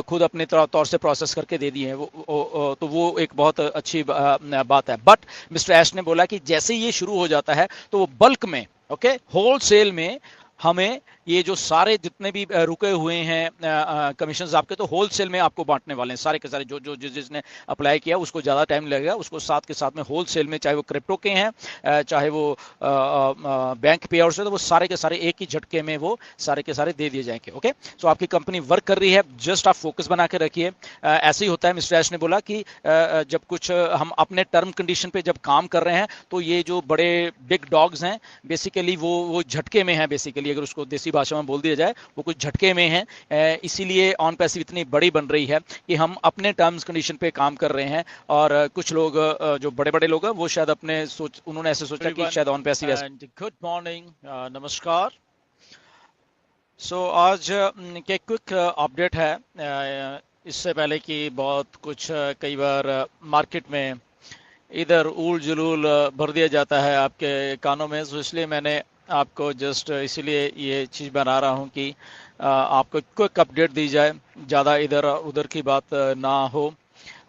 खुद अपने तौर से प्रोसेस करके दे दिए हैं तो वो एक बहुत अच्छी बात है। बट मिस्टर ऐश ने बोला कि जैसे ये शुरू हो जाता है तो वो बल्क में, ओके, होलसेल में हमें ये जो सारे जितने भी रुके हुए हैं कमीशन आपके, तो होलसेल में आपको बांटने वाले हैं सारे के सारे। जो जो जिसने अप्लाई किया उसको ज़्यादा टाइम लगेगा, उसको साथ के साथ में होलसेल में, चाहे वो क्रिप्टो के हैं चाहे वो बैंक पे आउट से, तो वो सारे के सारे एक ही झटके में वो सारे के सारे दे दिए जाएंगे। ओके, सो आपकी कंपनी वर्क कर रही है, जस्ट आप फोकस बना के रखिए। ऐसे ही होता है, मिस्टर ऐश ने बोला कि जब कुछ हम अपने टर्म कंडीशन पे जब काम कर रहे हैं तो ये जो बड़े बिग डॉग्स हैं बेसिकली वो झटके में हैं। बेसिकली अगर उसको देसी भाषा में बोल दिया जाए, वो कुछ झटके में हैं। इसीलिए ऑन पैसिव इतनी बड़ी बन रही है कि हम अपने टर्म्स कंडीशन पे काम कर रहे हैं। और कुछ लोग जो बड़े बड़े लोग हैं वो शायद उन्होंने ऐसे सोचा कि शायद ऑन पैसिव। गुड मॉर्निंग, नमस्कार। आज के क्विक अपडेट है। इससे पहले कि बहुत कुछ कई बार मार्केट में इधर उल जुलूल भर दिया जाता है आपके कानों में, तो इसलिए मैंने आपको जस्ट इसीलिए ये चीज़ बना रहा हूँ कि आपको क्विक अपडेट दी जाए, ज़्यादा इधर उधर की बात ना हो।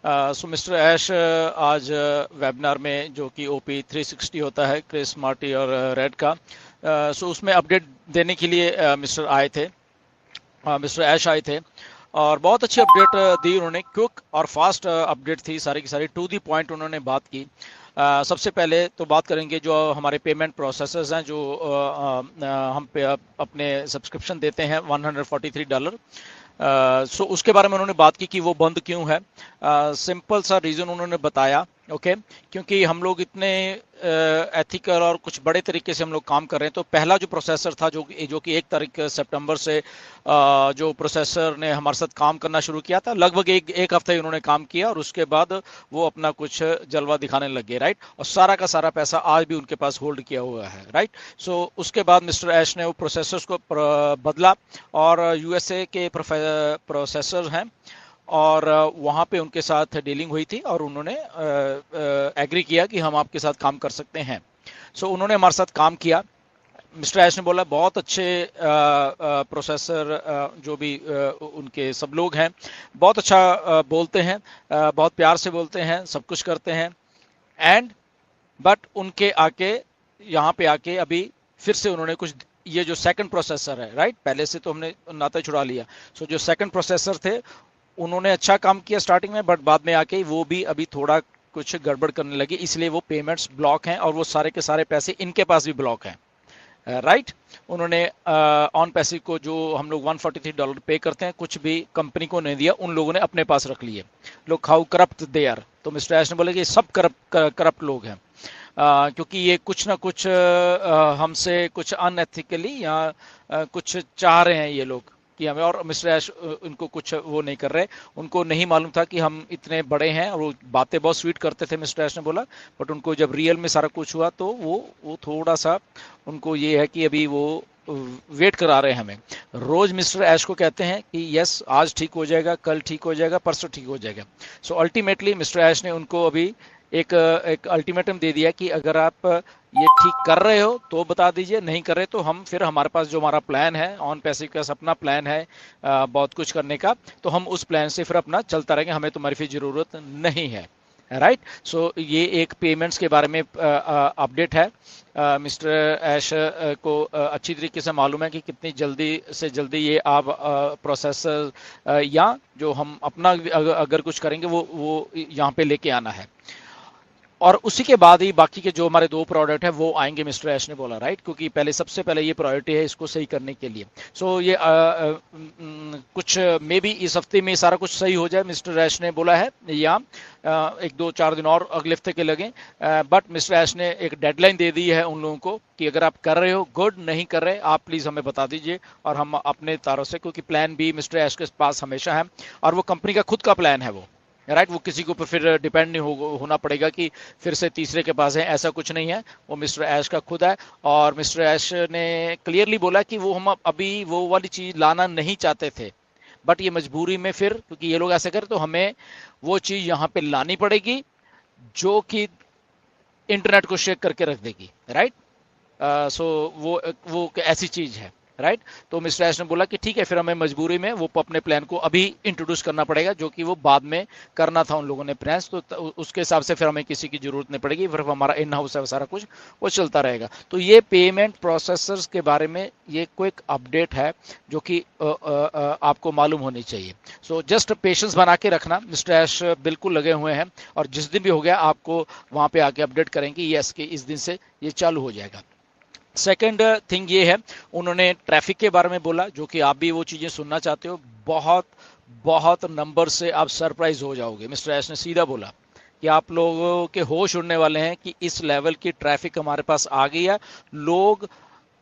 सो मिस्टर ऐश आज वेबिनार में, जो कि OP 360 होता है क्रिस मार्टी और रेड का, सो उसमें अपडेट देने के लिए मिस्टर आए थे, मिस्टर ऐश आए थे और बहुत अच्छी अपडेट दी उन्होंने। क्विक और फास्ट अपडेट थी, सारी की सारी टू दी पॉइंट उन्होंने बात की। सबसे पहले तो बात करेंगे जो हमारे पेमेंट प्रोसेसर्स हैं, जो हम पे अपने सब्सक्रिप्शन देते हैं $143। सो उसके बारे में उन्होंने बात की कि वो बंद क्यों है। सिंपल सा रीज़न उन्होंने बताया, ओके, क्योंकि हम लोग इतने एथिकल और कुछ बड़े तरीके से हम लोग काम कर रहे हैं। तो पहला जो प्रोसेसर था जो कि 1 तारीख सितंबर से जो प्रोसेसर ने हमारे साथ काम करना शुरू किया था, लगभग एक हफ्ते उन्होंने काम किया और उसके बाद वो अपना कुछ जलवा दिखाने लग गए, राइट। और सारा का सारा पैसा आज भी उनके पास होल्ड किया हुआ है, राइट। सो उसके बाद मिस्टर ऐश ने वो प्रोसेसर्स को बदला और USA के प्रोसेसर हैं और वहाँ पे उनके साथ डीलिंग हुई थी और उन्होंने एग्री किया कि हम आपके साथ काम कर सकते हैं। सो उन्होंने हमारे साथ काम किया। मिस्टर ऐश ने बोला बहुत अच्छे प्रोसेसर जो भी उनके सब लोग हैं बहुत अच्छा बोलते हैं, बहुत प्यार से बोलते हैं, सब कुछ करते हैं। एंड बट उनके आके यहाँ पे आके अभी फिर से उन्होंने कुछ, ये जो सेकंड प्रोसेसर है, राइट, पहले से तो हमने नाता छुड़ा लिया। सो जो सेकंड प्रोसेसर थे उन्होंने अच्छा काम किया स्टार्टिंग में, बट बाद में आके वो भी अभी थोड़ा कुछ गड़बड़ करने लगी, इसलिए वो पेमेंट्स ब्लॉक हैं और वो सारे के सारे पैसे इनके पास भी ब्लॉक हैं, राइट। उन्होंने ऑन पैसिव को जो हम लोग $143 पे करते हैं कुछ भी कंपनी को नहीं दिया, उन लोगों ने अपने पास रख लिए। लोग हाउ करप्ट दे आर। तो मिस्टर ऐश ने बोले कि सब करप्ट लोग हैं, क्योंकि ये कुछ ना कुछ हमसे कुछ अनएथिकली या कुछ चाह रहे हैं ये लोग कि हमें। और मिस्टर ऐश उनको कुछ वो नहीं कर रहे, उनको नहीं मालूम था कि हम इतने बड़े हैं। और वो बातें बहुत स्वीट करते थे मिस्टर ऐश ने बोला, बट उनको जब रियल में सारा कुछ हुआ तो वो थोड़ा सा उनको ये है कि अभी वो वेट करा रहे हैं हमें। रोज मिस्टर ऐश को कहते हैं कि यस आज ठीक हो जाएगा, कल ठीक हो जाएगा, परसों ठीक हो जाएगा। सो अल्टीमेटली मिस्टर ऐश ने उनको अभी एक अल्टीमेटम दे दिया कि अगर आप ये ठीक कर रहे हो तो बता दीजिए, नहीं कर रहे तो हम फिर हमारे पास जो हमारा प्लान है ऑन पैसिव का अपना प्लान है बहुत कुछ करने का, तो हम उस प्लान से फिर अपना चलता रहेंगे, हमें तुम्हारी फिर जरूरत नहीं है, राइट। सो ये एक पेमेंट्स के बारे में अपडेट है। मिस्टर ऐश को अच्छी तरीके से मालूम है कि कितनी जल्दी से जल्दी ये आप प्रोसेसर या जो हम अपना अगर कुछ करेंगे वो यहाँ पे लेके आना है। और उसी के बाद ही बाकी के जो हमारे 2 प्रोडक्ट है वो आएंगे, मिस्टर ऐश ने बोला, राइट, क्योंकि पहले सबसे पहले ये प्रायोरिटी है इसको सही करने के लिए। सो ये कुछ मे बी इस हफ्ते में सारा कुछ सही हो जाए, मिस्टर ऐश ने बोला है, या 1-2-4 दिन और अगले हफ्ते के लगे। बट मिस्टर ऐश ने एक डेडलाइन दे दी है उन लोगों को कि अगर आप कर रहे हो गुड, नहीं कर रहे आप प्लीज़ हमें बता दीजिए और हम अपने तारों से, क्योंकि प्लान भी मिस्टर ऐश के पास हमेशा है और वो कंपनी का खुद का प्लान है वो, राइट। वो किसी के ऊपर फिर डिपेंड नहीं होना पड़ेगा कि फिर से तीसरे के पास है, ऐसा कुछ नहीं है। वो मिस्टर ऐश का खुद है और मिस्टर ऐश ने क्लियरली बोला कि वो हम अभी वो वाली चीज़ लाना नहीं चाहते थे, बट ये मजबूरी में फिर, क्योंकि ये लोग ऐसे करें तो हमें वो चीज़ यहाँ पे लानी पड़ेगी जो कि इंटरनेट को शेक करके रख देगी, राइट। सो वो ऐसी चीज़ है। राइट। तो मिस्टर एश ने बोला कि ठीक है, फिर हमें मजबूरी में वो अपने प्लान को अभी इंट्रोड्यूस करना पड़ेगा, जो कि वो बाद में करना था उन लोगों ने प्लान्स, तो उसके हिसाब से फिर हमें किसी की जरूरत नहीं पड़ेगी, फिर हमारा इन हाउस है सारा कुछ वो चलता रहेगा। तो ये पेमेंट प्रोसेसर्स के बारे में ये क्विक अपडेट है जो कि आपको मालूम होनी चाहिए। सो जस्ट पेशेंस बना के रखना, मिस्टर एश बिल्कुल लगे हुए हैं, और जिस दिन भी हो गया आपको वहां पे आके अपडेट करेंगे यस कि इस दिन से ये चालू हो जाएगा। सेकंड थिंग ये है, उन्होंने ट्रैफिक के बारे में बोला, जो कि आप भी वो चीज़ें सुनना चाहते हो। बहुत बहुत नंबर से आप सरप्राइज हो जाओगे। मिस्टर एस ने सीधा बोला कि आप लोगों के होश उड़ने वाले हैं कि इस लेवल की ट्रैफिक हमारे पास आ गई है। लोग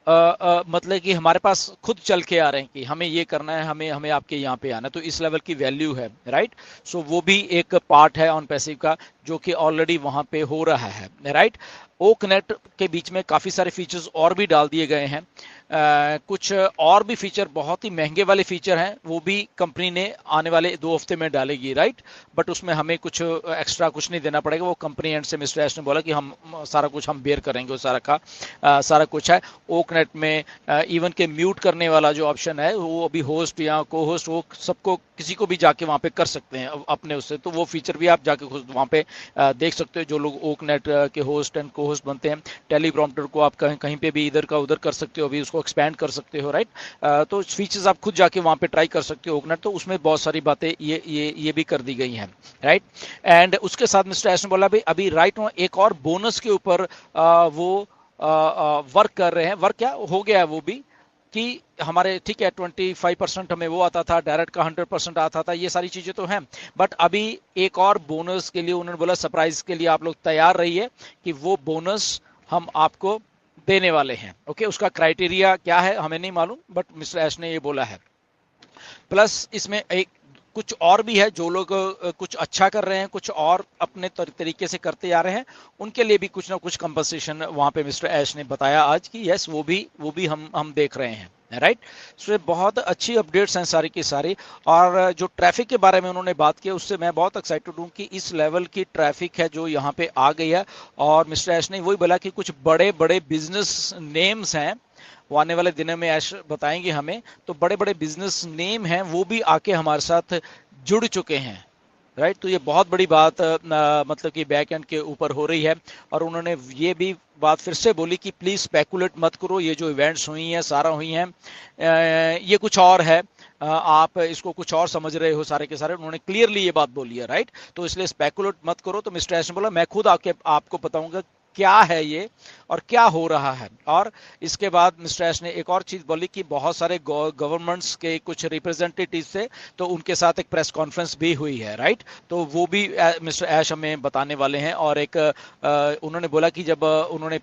मतलब कि हमारे पास खुद चल के आ रहे हैं कि हमें ये करना है, हमें हमें आपके यहाँ पे आना है, तो इस लेवल की वैल्यू है, राइट। सो वो भी एक पार्ट है ऑन पैसिव का जो कि ऑलरेडी वहां पे हो रहा है, राइट। ओक नेट के बीच में काफ़ी सारे फीचर्स और भी डाल दिए गए हैं। कुछ और भी फीचर, बहुत ही महंगे वाले फीचर हैं, वो भी कंपनी ने आने वाले 2 हफ्ते में डालेगी, राइट। बट उसमें हमें कुछ एक्स्ट्रा कुछ नहीं देना पड़ेगा, वो कंपनी एंड से मिस्टर एस ने बोला कि हम सारा कुछ हम बेयर करेंगे, वो सारा का सारा कुछ है। ओक नेट में इवन के म्यूट करने वाला जो ऑप्शन है वो अभी होस्ट या को होस्ट वो सबको किसी को भी जाके वहाँ पे कर सकते हैं अपने उससे, तो वो फीचर भी आप जाके खुद वहाँ पे देख सकते हो। जो लोग ओक नेट के होस्ट एंड को होस्ट बनते हैं, टेलीप्रॉम्प्टर को आप कहीं कहीं पे भी इधर का उधर कर सकते हो, अभी उसको एक्सपैंड कर सकते हो, राइट। तो फीचर्स आप खुद जाके वहाँ पे ट्राई कर सकते हो ओक नेट, तो उसमें बहुत सारी बातें ये भी कर दी गई हैं, राइट। एंड उसके साथ मिस्टर एस ने बोला भाई अभी राइट एक और बोनस के ऊपर वो वर्क कर रहे हैं। वर्क क्या हो गया है वो भी कि हमारे ठीक है 25% हमें वो आता था, डायरेक्ट का 100% आता था, ये सारी चीजें तो हैं, बट अभी एक और बोनस के लिए उन्होंने बोला सरप्राइज के लिए आप लोग तैयार रहिए कि वो बोनस हम आपको देने वाले हैं। ओके, उसका क्राइटेरिया क्या है हमें नहीं मालूम, बट मिस्टर एश ने ये बोला है। प्लस इसमें एक कुछ और भी है, जो लोग कुछ अच्छा कर रहे हैं, कुछ और अपने तरीके से करते आ रहे हैं, उनके लिए भी कुछ ना कुछ कंपनसेशन वहां पे मिस्टर ऐश ने बताया आज कि यस वो भी हम देख रहे हैं, राइट। सो बहुत अच्छी अपडेट्स हैं सारी की सारी। और जो ट्रैफिक के बारे में उन्होंने बात की उससे मैं बहुत एक्साइटेड हूँ कि इस लेवल की ट्रैफिक है जो यहाँ पे आ गई है। और मिस्टर ऐश ने वही बोला कि कुछ बड़े बड़े बिजनेस नेम्स हैं, वो आने वाले दिनों में ऐश बताएंगे हमें, तो बड़े बड़े बिजनेस नेम हैं वो भी आके हमारे साथ जुड़ चुके हैं, राइट। तो ये बहुत बड़ी बात मतलब कि बैक एंड के ऊपर हो रही है। और उन्होंने ये भी बात फिर से बोली कि प्लीज स्पेकुलेट मत करो, ये जो इवेंट्स हुई हैं सारा हुई हैं ये कुछ और है, आप इसको कुछ और समझ रहे हो सारे के सारे, उन्होंने क्लियरली ये बात बोली है, राइट। तो इसलिए स्पेकुलेट मत करो। तो मिस्टर एस ने बोला मैं खुद आके आपको बताऊंगा क्या है ये और क्या हो रहा है। और इसके बाद मिस्टर एश ने एक और चीज बोली कि बहुत सारे गवर्नमेंट्स के कुछ रिप्रेजेंटेटिव से, तो उनके साथ एक प्रेस कॉन्फ्रेंस भी हुई है, राइट। तो वो भी मिस्टर एश हमें बताने वाले हैं। और एक उन्होंने बोला कि जब उन्होंने